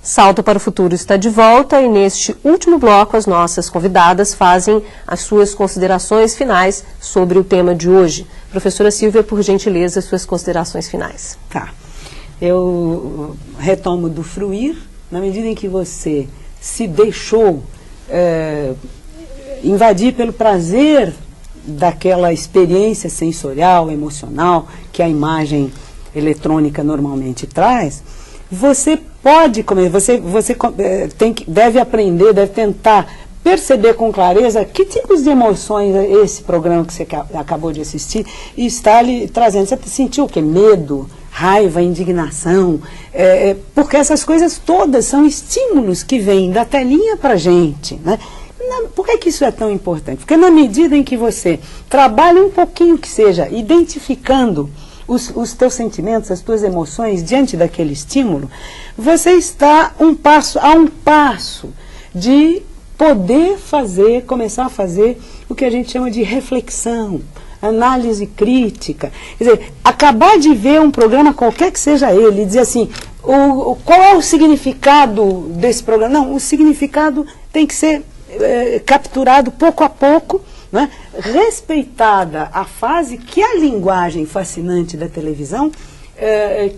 Salto para o Futuro está de volta e neste último bloco as nossas convidadas fazem as suas considerações finais sobre o tema de hoje. Professora Silvia, por gentileza, suas considerações finais. Tá. Eu retomo do fruir, na medida em que você se deixou invadir pelo prazer daquela experiência sensorial, emocional, que a imagem eletrônica normalmente traz, você pode comer, você deve aprender, deve tentar perceber com clareza que tipos de emoções esse programa que você acabou de assistir está lhe trazendo. Você sentiu o quê? Medo, raiva, indignação, porque essas coisas todas são estímulos que vêm da telinha para a gente, né? Por que isso é tão importante? Porque na medida em que você trabalha um pouquinho que seja identificando os teus sentimentos, as tuas emoções diante daquele estímulo, você está a um passo de poder começar a fazer o que a gente chama de reflexão, análise crítica. Quer dizer, acabar de ver um programa, qualquer que seja ele, e dizer assim, qual é o significado desse programa? Não, o significado tem que ser capturado pouco a pouco, né? Respeitada a fase que a linguagem fascinante da televisão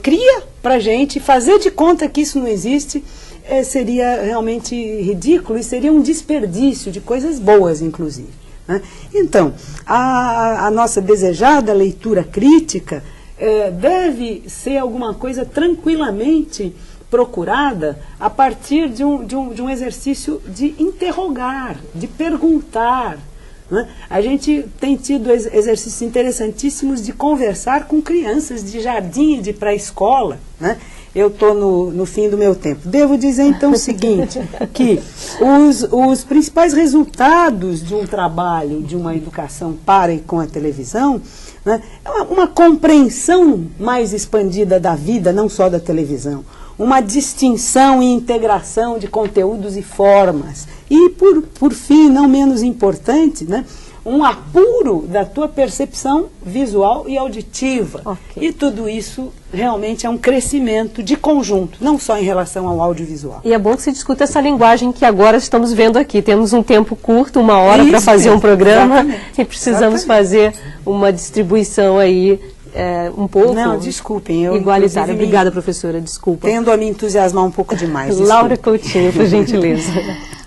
cria para a gente. Fazer de conta que isso não existe seria realmente ridículo e seria um desperdício de coisas boas, inclusive, né? Então, a nossa desejada leitura crítica deve ser alguma coisa tranquilamente procurada a partir de um exercício de interrogar, de perguntar. Né? A gente tem tido exercícios interessantíssimos de conversar com crianças de jardim, de pré-escola, né? Eu estou no fim do meu tempo. Devo dizer, então, o seguinte, que os principais resultados de um trabalho, de uma educação para e com a televisão, né, é uma compreensão mais expandida da vida, não só da televisão, uma distinção e integração de conteúdos e formas. E, por fim, não menos importante, né, um apuro da tua percepção visual e auditiva. Okay. E tudo isso realmente é um crescimento de conjunto, não só em relação ao audiovisual. E é bom que se discuta essa linguagem que agora estamos vendo aqui. Temos um tempo curto, 1 hora para fazer um programa, e precisamos fazer uma distribuição aí um pouco... Não, desculpem. Eu, igualitária. Obrigada, professora, desculpa. Tendo a me entusiasmar um pouco demais. Laura Coutinho, por gentileza.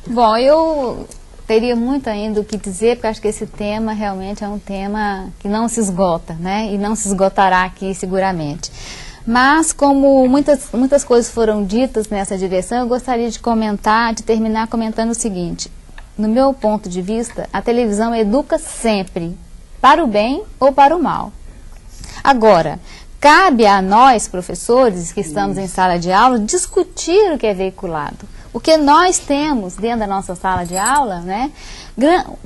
Bom, eu teria muito ainda o que dizer, porque acho que esse tema realmente é um tema que não se esgota, né? E não se esgotará aqui seguramente. Mas, como muitas coisas foram ditas nessa direção, eu gostaria de terminar comentando o seguinte. No meu ponto de vista, a televisão educa sempre, para o bem ou para o mal. Agora, cabe a nós, professores, que estamos em sala de aula, discutir o que é veiculado. O que nós temos dentro da nossa sala de aula, né,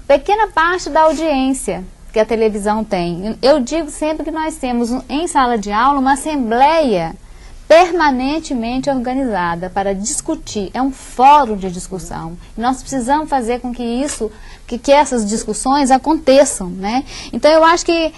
pequena parte da audiência que a televisão tem. Eu digo sempre que nós temos em sala de aula uma assembleia permanentemente organizada para discutir, é um fórum de discussão. E nós precisamos fazer com que essas discussões aconteçam, né? Então eu acho que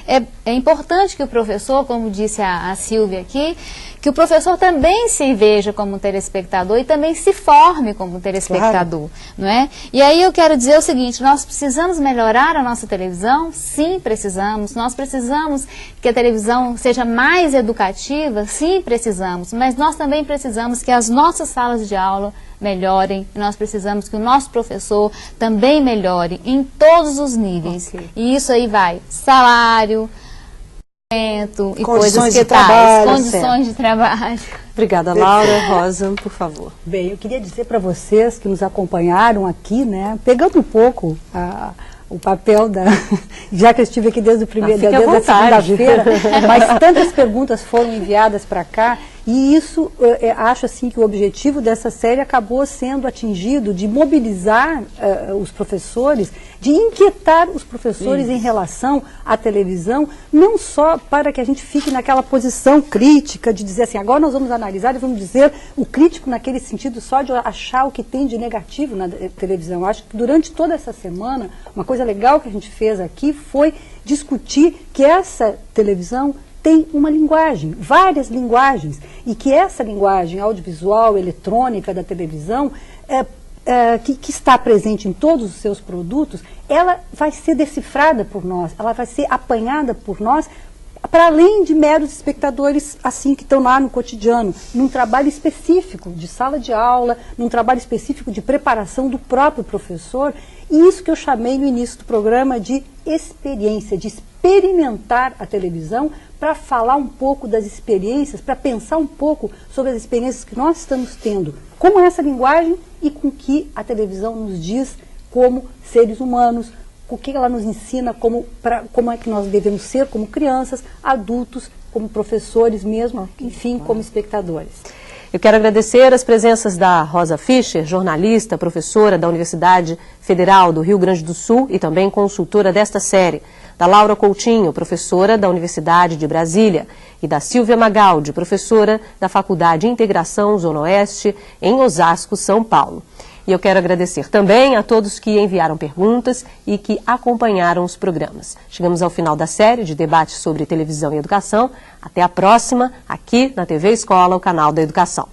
é importante que o professor, como disse a Silvia aqui, que o professor também se veja como telespectador e também se forme como telespectador, claro. Não é? E aí eu quero dizer o seguinte, nós precisamos melhorar a nossa televisão? Sim, precisamos. Nós precisamos que a televisão seja mais educativa? Sim, precisamos. Mas nós também precisamos que as nossas salas de aula melhorem, nós precisamos que o nosso professor também melhore em todos os níveis. Okay. E isso aí vai salário, e coisas que tais, condições de trabalho. Obrigada, Laura. Rosa, por favor. Bem, eu queria dizer para vocês que nos acompanharam aqui, né, pegando um pouco o papel já que eu estive aqui desde a segunda-feira, mas tantas perguntas foram enviadas para cá, e isso, acho assim que o objetivo dessa série acabou sendo atingido, de mobilizar os professores, de inquietar os professores em relação à televisão, não só para que a gente fique naquela posição crítica de dizer assim, agora nós vamos analisar e vamos dizer o crítico naquele sentido só de achar o que tem de negativo na televisão. Acho que durante toda essa semana, uma coisa legal que a gente fez aqui foi discutir que essa televisão tem uma linguagem, várias linguagens, e que essa linguagem audiovisual, eletrônica da televisão, que está presente em todos os seus produtos, ela vai ser decifrada por nós, ela vai ser apanhada por nós, para além de meros espectadores assim que estão lá no cotidiano, num trabalho específico de sala de aula, num trabalho específico de preparação do próprio professor, e isso que eu chamei no início do programa de experiência, de experimentar a televisão, para falar um pouco das experiências, para pensar um pouco sobre as experiências que nós estamos tendo com essa linguagem e com que a televisão nos diz como seres humanos, o que ela nos ensina, como é que nós devemos ser como crianças, adultos, como professores mesmo, enfim, como espectadores. Eu quero agradecer as presenças da Rosa Fischer, jornalista, professora da Universidade Federal do Rio Grande do Sul e também consultora desta série, da Laura Coutinho, professora da Universidade de Brasília, e da Silvia Magaldi, professora da Faculdade de Integração Zona Oeste, em Osasco, São Paulo. E eu quero agradecer também a todos que enviaram perguntas e que acompanharam os programas. Chegamos ao final da série de debate sobre televisão e educação. Até a próxima, aqui na TV Escola, o canal da Educação.